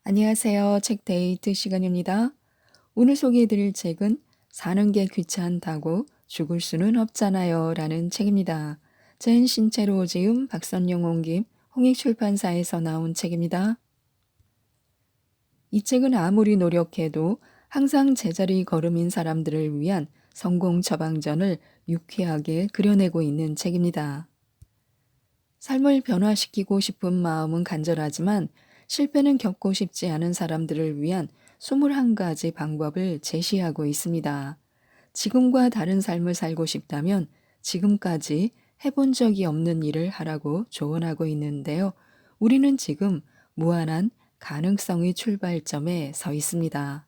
안녕하세요. 책 데이트 시간입니다. 오늘 소개해드릴 책은 사는 게 귀찮다고 죽을 수는 없잖아요. 라는 책입니다. 젠 신체로 지음 박선영 옮김 홍익출판사에서 나온 책입니다. 이 책은 아무리 노력해도 항상 제자리 걸음인 사람들을 위한 성공 처방전을 유쾌하게 그려내고 있는 책입니다. 삶을 변화시키고 싶은 마음은 간절하지만 실패는 겪고 싶지 않은 사람들을 위한 21가지 방법을 제시하고 있습니다. 지금과 다른 삶을 살고 싶다면 지금까지 해본 적이 없는 일을 하라고 조언하고 있는데요. 우리는 지금 무한한 가능성의 출발점에 서 있습니다.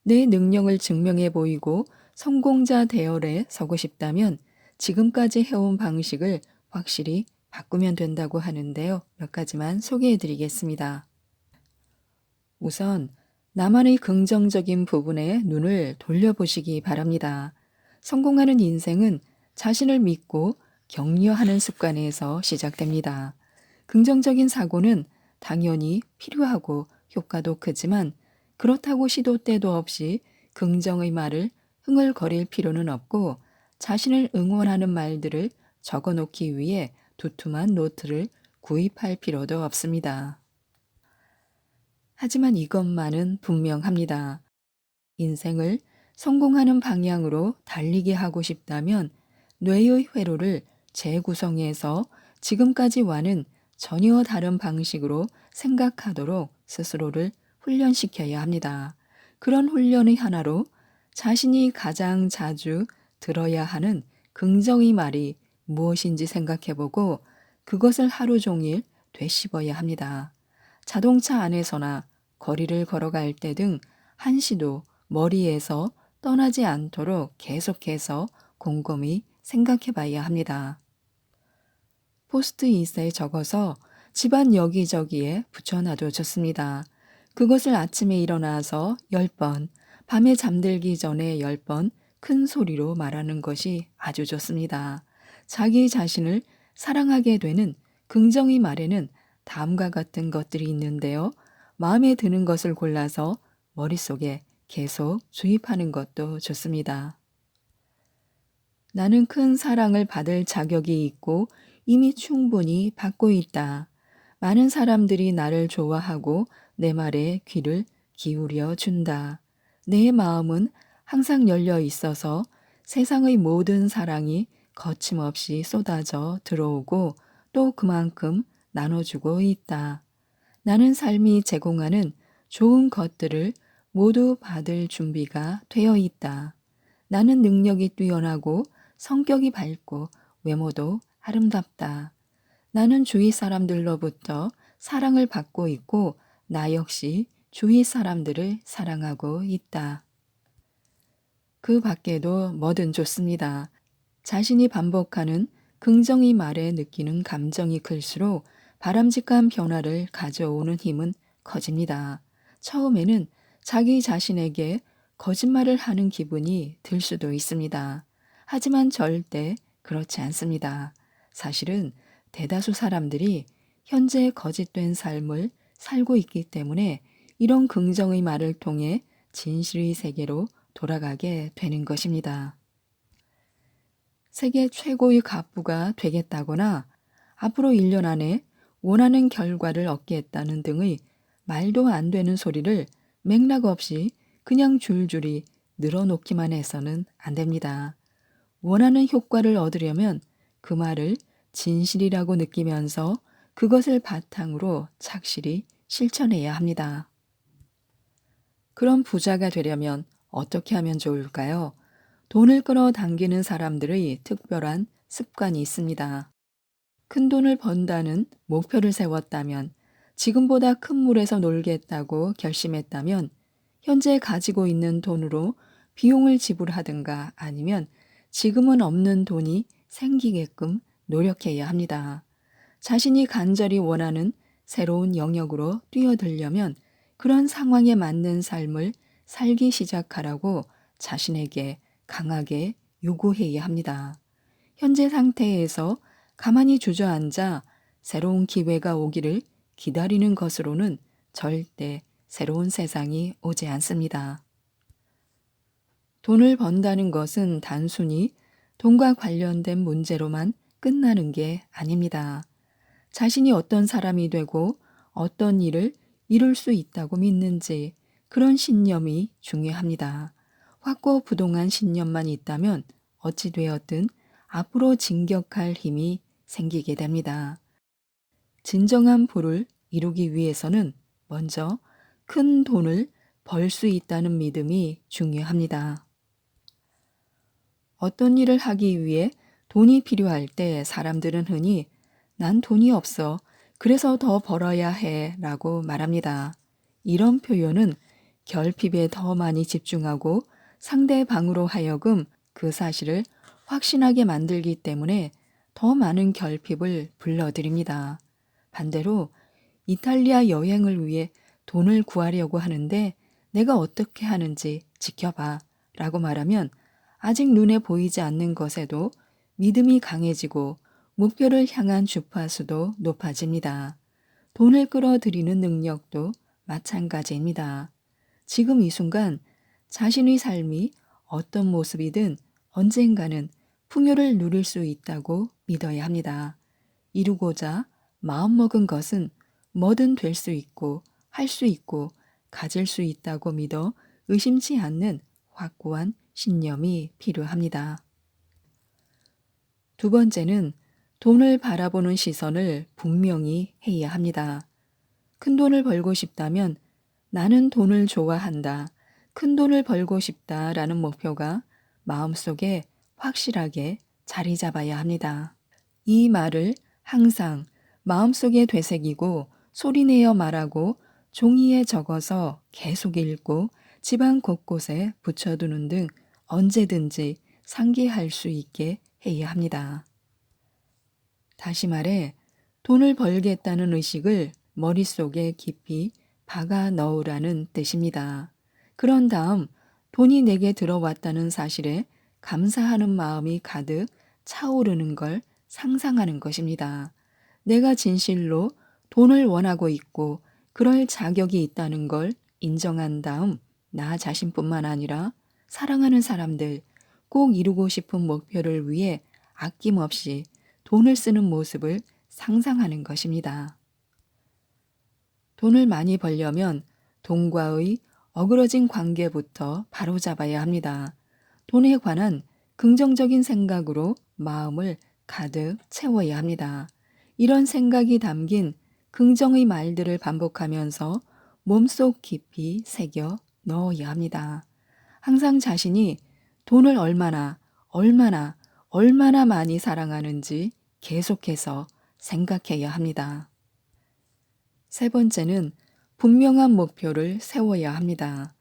내 능력을 증명해 보이고 성공자 대열에 서고 싶다면 지금까지 해온 방식을 확실히 바꾸면 된다고 하는데요. 몇 가지만 소개해 드리겠습니다. 우선 나만의 긍정적인 부분에 눈을 돌려보시기 바랍니다. 성공하는 인생은 자신을 믿고 격려하는 습관에서 시작됩니다. 긍정적인 사고는 당연히 필요하고 효과도 크지만 그렇다고 시도 때도 없이 긍정의 말을 흥얼거릴 필요는 없고 자신을 응원하는 말들을 적어 놓기 위해 두툼한 노트를 구입할 필요도 없습니다. 하지만 이것만은 분명합니다. 인생을 성공하는 방향으로 달리게 하고 싶다면 뇌의 회로를 재구성해서 지금까지와는 전혀 다른 방식으로 생각하도록 스스로를 훈련시켜야 합니다. 그런 훈련의 하나로 자신이 가장 자주 들어야 하는 긍정의 말이 무엇인지 생각해보고 그것을 하루 종일 되씹어야 합니다. 자동차 안에서나 거리를 걸어갈 때 등 한시도 머리에서 떠나지 않도록 계속해서 곰곰이 생각해 봐야 합니다. 포스트잇에 적어서 집안 여기저기에 붙여놔도 좋습니다. 그것을 아침에 일어나서 10번, 밤에 잠들기 전에 10번 큰 소리로 말하는 것이 아주 좋습니다. 자기 자신을 사랑하게 되는 긍정의 말에는 다음과 같은 것들이 있는데요. 마음에 드는 것을 골라서 머릿속에 계속 주입하는 것도 좋습니다. 나는 큰 사랑을 받을 자격이 있고 이미 충분히 받고 있다. 많은 사람들이 나를 좋아하고 내 말에 귀를 기울여 준다. 내 마음은 항상 열려 있어서 세상의 모든 사랑이 거침없이 쏟아져 들어오고 또 그만큼 나눠주고 있다. 나는 삶이 제공하는 좋은 것들을 모두 받을 준비가 되어 있다. 나는 능력이 뛰어나고 성격이 밝고 외모도 아름답다. 나는 주위 사람들로부터 사랑을 받고 있고 나 역시 주위 사람들을 사랑하고 있다. 그 밖에도 뭐든 좋습니다. 자신이 반복하는 긍정의 말에 느끼는 감정이 클수록 바람직한 변화를 가져오는 힘은 커집니다. 처음에는 자기 자신에게 거짓말을 하는 기분이 들 수도 있습니다. 하지만 절대 그렇지 않습니다. 사실은 대다수 사람들이 현재 거짓된 삶을 살고 있기 때문에 이런 긍정의 말을 통해 진실의 세계로 돌아가게 되는 것입니다. 세계 최고의 갑부가 되겠다거나 앞으로 1년 안에 원하는 결과를 얻겠다는 등의 말도 안 되는 소리를 맥락 없이 그냥 줄줄이 늘어놓기만 해서는 안 됩니다. 원하는 효과를 얻으려면 그 말을 진실이라고 느끼면서 그것을 바탕으로 착실히 실천해야 합니다. 그럼 부자가 되려면 어떻게 하면 좋을까요? 돈을 끌어당기는 사람들의 특별한 습관이 있습니다. 큰 돈을 번다는 목표를 세웠다면, 지금보다 큰 물에서 놀겠다고 결심했다면, 현재 가지고 있는 돈으로 비용을 지불하든가 아니면 지금은 없는 돈이 생기게끔 노력해야 합니다. 자신이 간절히 원하는 새로운 영역으로 뛰어들려면 그런 상황에 맞는 삶을 살기 시작하라고 자신에게 강하게 요구해야 합니다. 현재 상태에서 가만히 주저앉아 새로운 기회가 오기를 기다리는 것으로는 절대 새로운 세상이 오지 않습니다. 돈을 번다는 것은 단순히 돈과 관련된 문제로만 끝나는 게 아닙니다. 자신이 어떤 사람이 되고 어떤 일을 이룰 수 있다고 믿는지 그런 신념이 중요합니다. 확고부동한 신념만 있다면 어찌 되었든 앞으로 진격할 힘이 생기게 됩니다. 진정한 부를 이루기 위해서는 먼저 큰 돈을 벌 수 있다는 믿음이 중요합니다. 어떤 일을 하기 위해 돈이 필요할 때 사람들은 흔히 난 돈이 없어. 그래서 더 벌어야 해. 라고 말합니다. 이런 표현은 결핍에 더 많이 집중하고 상대방으로 하여금 그 사실을 확신하게 만들기 때문에 더 많은 결핍을 불러들입니다. 반대로 이탈리아 여행을 위해 돈을 구하려고 하는데 내가 어떻게 하는지 지켜봐 라고 말하면 아직 눈에 보이지 않는 것에도 믿음이 강해지고 목표를 향한 주파수도 높아집니다. 돈을 끌어들이는 능력도 마찬가지입니다. 지금 이 순간 자신의 삶이 어떤 모습이든 언젠가는 풍요를 누릴 수 있다고 믿어야 합니다. 이루고자 마음먹은 것은 뭐든 될 수 있고 할 수 있고 가질 수 있다고 믿어 의심치 않는 확고한 신념이 필요합니다. 두 번째는 돈을 바라보는 시선을 분명히 해야 합니다. 큰 돈을 벌고 싶다면 나는 돈을 좋아한다. 큰 돈을 벌고 싶다라는 목표가 마음속에 확실하게 자리 잡아야 합니다. 이 말을 항상 마음속에 되새기고 소리내어 말하고 종이에 적어서 계속 읽고 집안 곳곳에 붙여두는 등 언제든지 상기할 수 있게 해야 합니다. 다시 말해 돈을 벌겠다는 의식을 머릿속에 깊이 박아 넣으라는 뜻입니다. 그런 다음 돈이 내게 들어왔다는 사실에 감사하는 마음이 가득 차오르는 걸 상상하는 것입니다. 내가 진실로 돈을 원하고 있고 그럴 자격이 있다는 걸 인정한 다음 나 자신뿐만 아니라 사랑하는 사람들, 꼭 이루고 싶은 목표를 위해 아낌없이 돈을 쓰는 모습을 상상하는 것입니다. 돈을 많이 벌려면 돈과의 어그러진 관계부터 바로잡아야 합니다. 돈에 관한 긍정적인 생각으로 마음을 가득 채워야 합니다. 이런 생각이 담긴 긍정의 말들을 반복하면서 몸속 깊이 새겨 넣어야 합니다. 항상 자신이 돈을 얼마나 많이 사랑하는지 계속해서 생각해야 합니다. 세 번째는 분명한 목표를 세워야 합니다.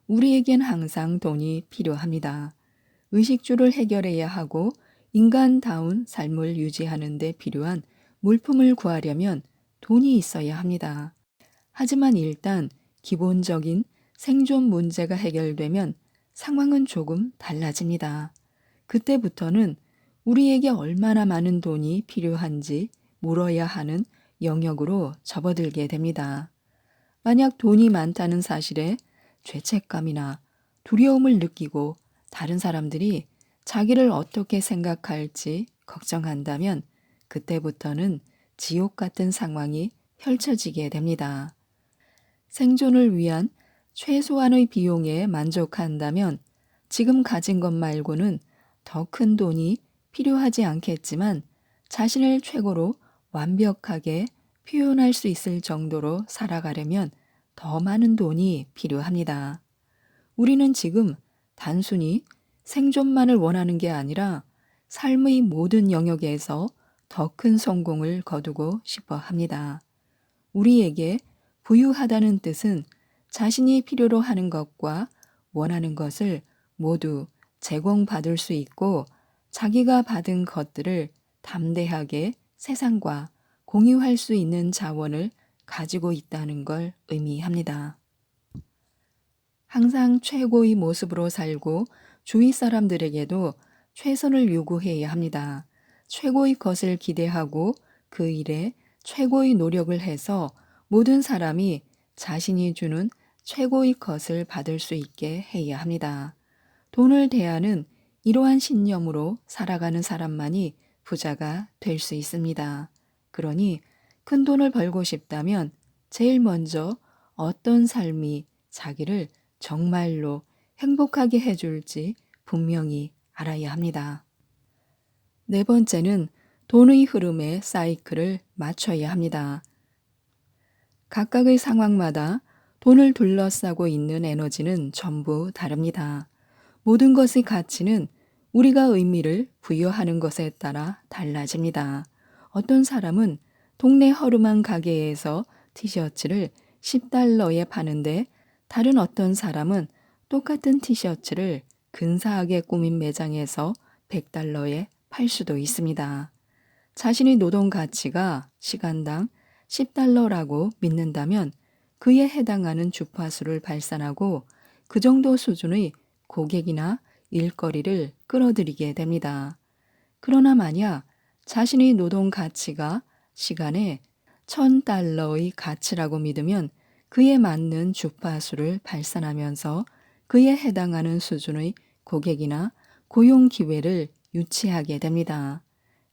우리에겐 항상 돈이 필요합니다. 의식주를 해결해야 하고 인간다운 삶을 유지하는 데 필요한 물품을 구하려면 돈이 있어야 합니다. 하지만 일단 기본적인 생존 문제가 해결되면 상황은 조금 달라집니다. 그때부터는 우리에게 얼마나 많은 돈이 필요한지 물어야 하는 영역으로 접어들게 됩니다. 만약 돈이 많다는 사실에 죄책감이나 두려움을 느끼고 다른 사람들이 자기를 어떻게 생각할지 걱정한다면 그때부터는 지옥 같은 상황이 펼쳐지게 됩니다. 생존을 위한 최소한의 비용에 만족한다면 지금 가진 것 말고는 더 큰 돈이 필요하지 않겠지만 자신을 최고로 완벽하게 표현할 수 있을 정도로 살아가려면 더 많은 돈이 필요합니다. 우리는 지금 단순히 생존만을 원하는 게 아니라 삶의 모든 영역에서 더 큰 성공을 거두고 싶어 합니다. 우리에게 부유하다는 뜻은 자신이 필요로 하는 것과 원하는 것을 모두 제공받을 수 있고 자기가 받은 것들을 담대하게 세상과 공유할 수 있는 자원을 가지고 있다는 걸 의미합니다. 항상 최고의 모습으로 살고 주위 사람들에게도 최선을 요구해야 합니다. 최고의 것을 기대하고 그 일에 최고의 노력을 해서 모든 사람이 자신이 주는 최고의 것을 받을 수 있게 해야 합니다. 돈을 대하는 이러한 신념으로 살아가는 사람만이 부자가 될 수 있습니다. 그러니 큰 돈을 벌고 싶다면 제일 먼저 어떤 삶이 자기를 정말로 행복하게 해줄지 분명히 알아야 합니다. 네 번째는 돈의 흐름에 사이클을 맞춰야 합니다. 각각의 상황마다 돈을 둘러싸고 있는 에너지는 전부 다릅니다. 모든 것의 가치는 우리가 의미를 부여하는 것에 따라 달라집니다. 어떤 사람은 동네 허름한 가게에서 티셔츠를 10달러에 파는데 다른 어떤 사람은 똑같은 티셔츠를 근사하게 꾸민 매장에서 100달러에 팔 수도 있습니다. 자신의 노동 가치가 시간당 10달러라고 믿는다면 그에 해당하는 주파수를 발산하고 그 정도 수준의 고객이나 일거리를 끌어들이게 됩니다. 그러나 만약 자신의 노동 가치가 시간에 1000달러의 가치라고 믿으면 그에 맞는 주파수를 발산하면서 그에 해당하는 수준의 고객이나 고용 기회를 유치하게 됩니다.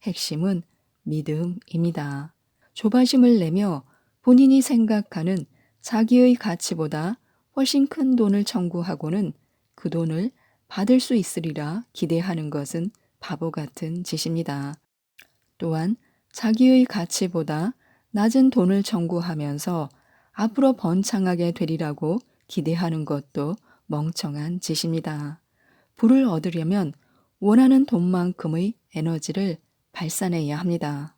핵심은 믿음입니다. 조바심을 내며 본인이 생각하는 자기의 가치보다 훨씬 큰 돈을 청구하고는 그 돈을 받을 수 있으리라 기대하는 것은 바보 같은 짓입니다. 또한 자기의 가치보다 낮은 돈을 청구하면서 앞으로 번창하게 되리라고 기대하는 것도 멍청한 짓입니다. 부를 얻으려면 원하는 돈만큼의 에너지를 발산해야 합니다.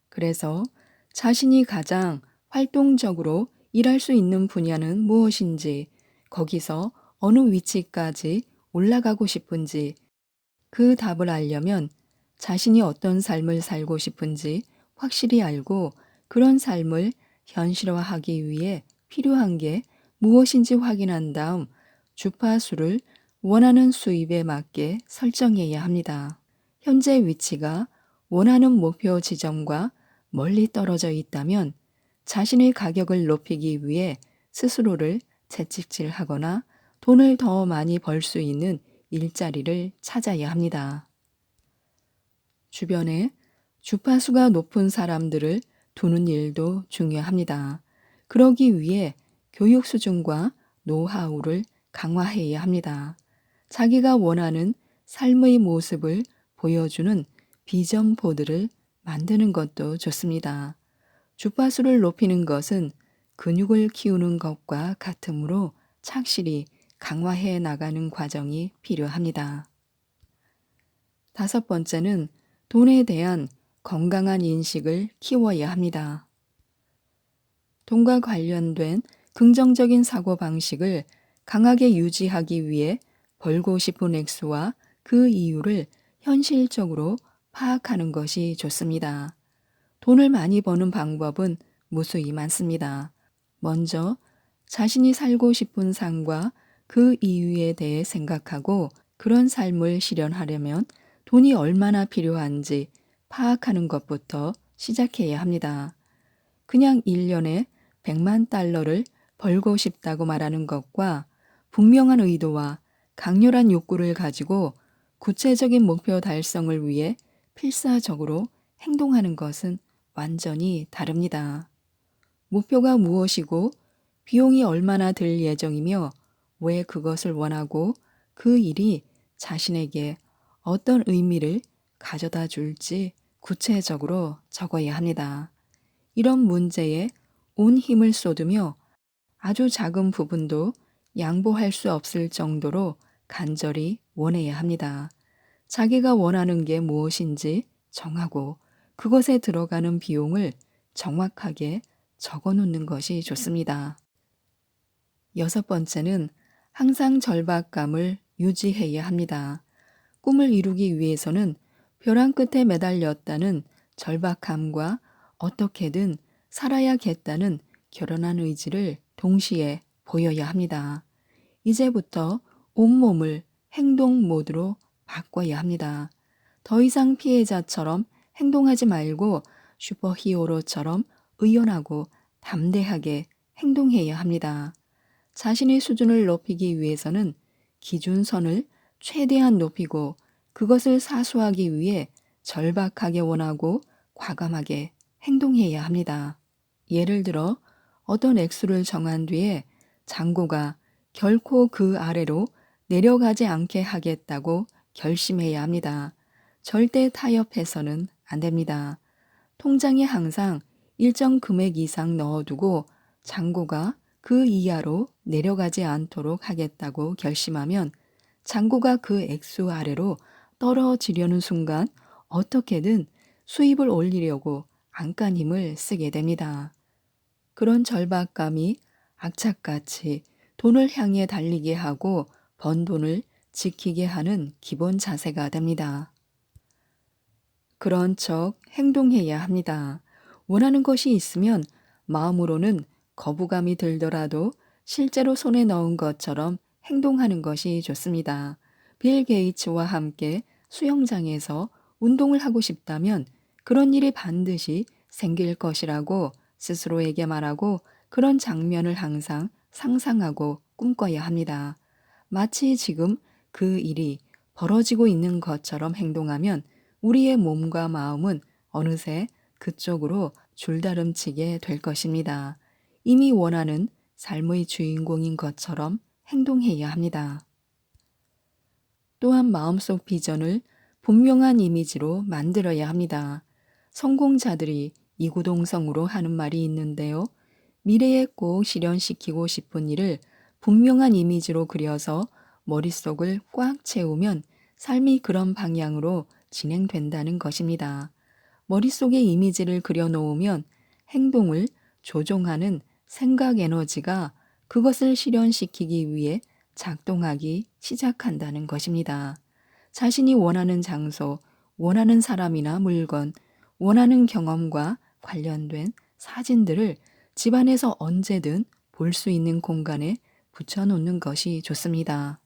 그래서 자신이 가장 활동적으로 일할 수 있는 분야는 무엇인지, 거기서 어느 위치까지 올라가고 싶은지, 그 답을 알려면 자신이 어떤 삶을 살고 싶은지 확실히 알고 그런 삶을 현실화하기 위해 필요한 게 무엇인지 확인한 다음 주파수를 원하는 수입에 맞게 설정해야 합니다. 현재 위치가 원하는 목표 지점과 멀리 떨어져 있다면 자신의 가격을 높이기 위해 스스로를 채찍질하거나 돈을 더 많이 벌 수 있는 일자리를 찾아야 합니다. 주변에 주파수가 높은 사람들을 두는 일도 중요합니다. 그러기 위해 교육 수준과 노하우를 강화해야 합니다. 자기가 원하는 삶의 모습을 보여주는 비전 보드를 만드는 것도 좋습니다. 주파수를 높이는 것은 근육을 키우는 것과 같으므로 착실히 강화해 나가는 과정이 필요합니다. 다섯 번째는 돈에 대한 건강한 인식을 키워야 합니다. 돈과 관련된 긍정적인 사고방식을 강하게 유지하기 위해 벌고 싶은 액수와 그 이유를 현실적으로 파악하는 것이 좋습니다. 돈을 많이 버는 방법은 무수히 많습니다. 먼저 자신이 살고 싶은 삶과 그 이유에 대해 생각하고 그런 삶을 실현하려면 돈이 얼마나 필요한지 파악하는 것부터 시작해야 합니다. 그냥 1년에 100만 달러를 벌고 싶다고 말하는 것과 분명한 의도와 강렬한 욕구를 가지고 구체적인 목표 달성을 위해 필사적으로 행동하는 것은 완전히 다릅니다. 목표가 무엇이고 비용이 얼마나 들 예정이며 왜 그것을 원하고 그 일이 자신에게 어떤 의미를 가져다 줄지 구체적으로 적어야 합니다. 이런 문제에 온 힘을 쏟으며 아주 작은 부분도 양보할 수 없을 정도로 간절히 원해야 합니다. 자기가 원하는 게 무엇인지 정하고 그것에 들어가는 비용을 정확하게 적어 놓는 것이 좋습니다. 여섯 번째는 항상 절박감을 유지해야 합니다. 꿈을 이루기 위해서는 벼랑 끝에 매달렸다는 절박함과 어떻게든 살아야겠다는 결연한 의지를 동시에 보여야 합니다. 이제부터 온몸을 행동 모드로 바꿔야 합니다. 더 이상 피해자처럼 행동하지 말고 슈퍼히어로처럼 의연하고 담대하게 행동해야 합니다. 자신의 수준을 높이기 위해서는 기준선을 최대한 높이고 그것을 사수하기 위해 절박하게 원하고 과감하게 행동해야 합니다. 예를 들어 어떤 액수를 정한 뒤에 장고가 결코 그 아래로 내려가지 않게 하겠다고 결심해야 합니다. 절대 타협해서는 안 됩니다. 통장에 항상 일정 금액 이상 넣어두고 잔고가 그 이하로 내려가지 않도록 하겠다고 결심하면 잔고가 그 액수 아래로 떨어지려는 순간 어떻게든 수입을 올리려고 안간 힘을 쓰게 됩니다. 그런 절박감이 악착같이 돈을 향해 달리게 하고 번 돈을 지키게 하는 기본 자세가 됩니다. 그런 척 행동해야 합니다. 원하는 것이 있으면 마음으로는 거부감이 들더라도 실제로 손에 넣은 것처럼 행동하는 것이 좋습니다. 빌 게이츠와 함께 수영장에서 운동을 하고 싶다면 그런 일이 반드시 생길 것이라고 스스로에게 말하고 그런 장면을 항상 상상하고 꿈꿔야 합니다. 마치 지금 그 일이 벌어지고 있는 것처럼 행동하면 우리의 몸과 마음은 어느새 그쪽으로 줄다름치게 될 것입니다. 이미 원하는 삶의 주인공인 것처럼 행동해야 합니다. 또한 마음속 비전을 분명한 이미지로 만들어야 합니다. 성공자들이 이구동성으로 하는 말이 있는데요. 미래에 꼭 실현시키고 싶은 일을 분명한 이미지로 그려서 머릿속을 꽉 채우면 삶이 그런 방향으로 진행된다는 것입니다. 머릿속에 이미지를 그려놓으면 행동을 조종하는 생각 에너지가 그것을 실현시키기 위해 작동하기 시작한다는 것입니다. 자신이 원하는 장소, 원하는 사람이나 물건, 원하는 경험과 관련된 사진들을 집안에서 언제든 볼 수 있는 공간에 붙여놓는 것이 좋습니다.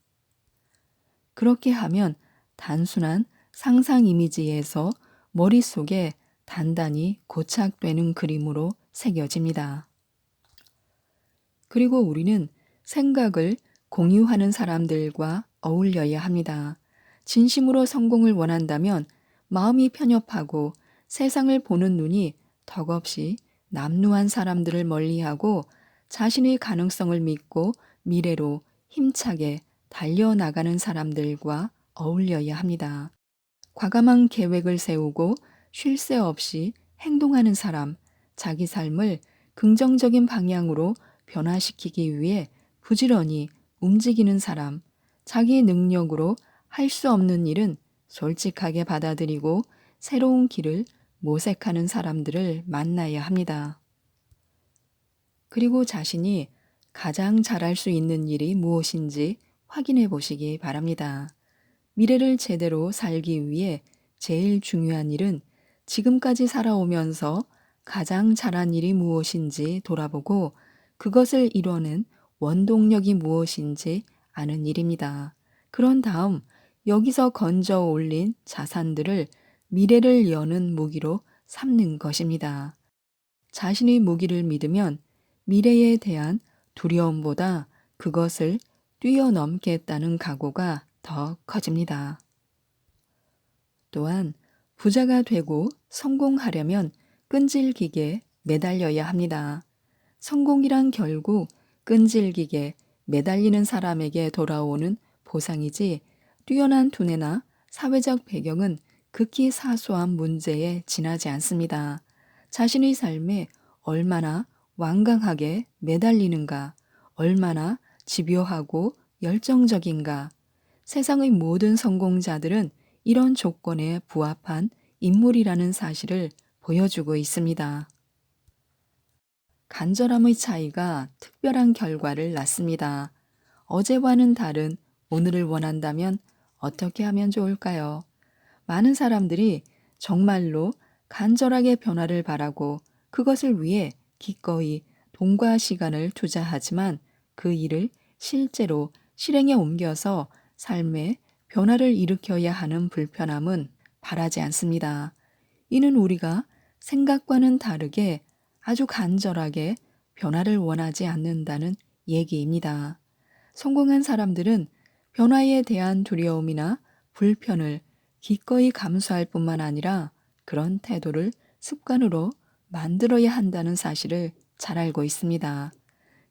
그렇게 하면 단순한 상상 이미지에서 머릿속에 단단히 고착되는 그림으로 새겨집니다. 그리고 우리는 생각을 공유하는 사람들과 어울려야 합니다. 진심으로 성공을 원한다면 마음이 편협하고 세상을 보는 눈이 덕없이 남루한 사람들을 멀리하고 자신의 가능성을 믿고 미래로 힘차게 달려나가는 사람들과 어울려야 합니다. 과감한 계획을 세우고 쉴 새 없이 행동하는 사람, 자기 삶을 긍정적인 방향으로 변화시키기 위해 부지런히 움직이는 사람, 자기 능력으로 할 수 없는 일은 솔직하게 받아들이고 새로운 길을 모색하는 사람들을 만나야 합니다. 그리고 자신이 가장 잘할 수 있는 일이 무엇인지 확인해 보시기 바랍니다. 미래를 제대로 살기 위해 제일 중요한 일은 지금까지 살아오면서 가장 잘한 일이 무엇인지 돌아보고 그것을 이뤄낸 원동력이 무엇인지 아는 일입니다. 그런 다음 여기서 건져 올린 자산들을 미래를 여는 무기로 삼는 것입니다. 자신의 무기를 믿으면 미래에 대한 두려움보다 그것을 뛰어넘겠다는 각오가 더 커집니다. 또한 부자가 되고 성공하려면 끈질기게 매달려야 합니다. 성공이란 결국 끈질기게 매달리는 사람에게 돌아오는 보상이지 뛰어난 두뇌나 사회적 배경은 극히 사소한 문제에 지나지 않습니다. 자신의 삶에 얼마나 완강하게 매달리는가, 얼마나 집요하고 열정적인가. 세상의 모든 성공자들은 이런 조건에 부합한 인물이라는 사실을 보여주고 있습니다. 간절함의 차이가 특별한 결과를 낳습니다. 어제와는 다른 오늘을 원한다면 어떻게 하면 좋을까요? 많은 사람들이 정말로 간절하게 변화를 바라고 그것을 위해 기꺼이 돈과 시간을 투자하지만 그 일을 실제로 실행에 옮겨서 삶의 변화를 일으켜야 하는 불편함은 바라지 않습니다. 이는 우리가 생각과는 다르게 아주 간절하게 변화를 원하지 않는다는 얘기입니다. 성공한 사람들은 변화에 대한 두려움이나 불편을 기꺼이 감수할 뿐만 아니라 그런 태도를 습관으로 만들어야 한다는 사실을 잘 알고 있습니다.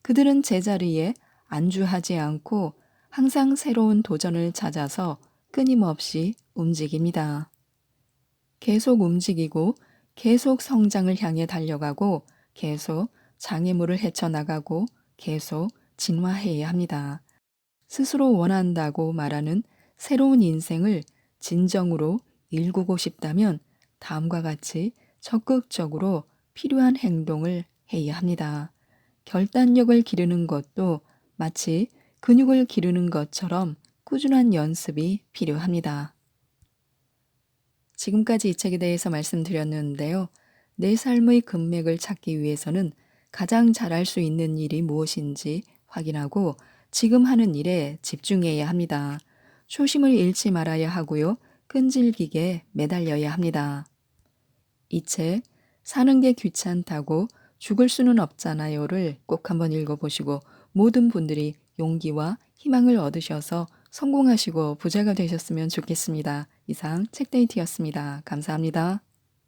그들은 제자리에 안주하지 않고 항상 새로운 도전을 찾아서 끊임없이 움직입니다. 계속 움직이고 계속 성장을 향해 달려가고 계속 장애물을 헤쳐나가고 계속 진화해야 합니다. 스스로 원한다고 말하는 새로운 인생을 진정으로 일구고 싶다면 다음과 같이 적극적으로 필요한 행동을 해야 합니다. 결단력을 기르는 것도 마치 근육을 기르는 것처럼 꾸준한 연습이 필요합니다. 지금까지 이 책에 대해서 말씀드렸는데요. 내 삶의 금맥을 찾기 위해서는 가장 잘할 수 있는 일이 무엇인지 확인하고 지금 하는 일에 집중해야 합니다. 초심을 잃지 말아야 하고요. 끈질기게 매달려야 합니다. 이 책, 사는 게 귀찮다고 죽을 수는 없잖아요를 꼭 한번 읽어보시고 모든 분들이 용기와 희망을 얻으셔서 성공하시고 부자가 되셨으면 좋겠습니다. 이상 책데이트였습니다. 감사합니다.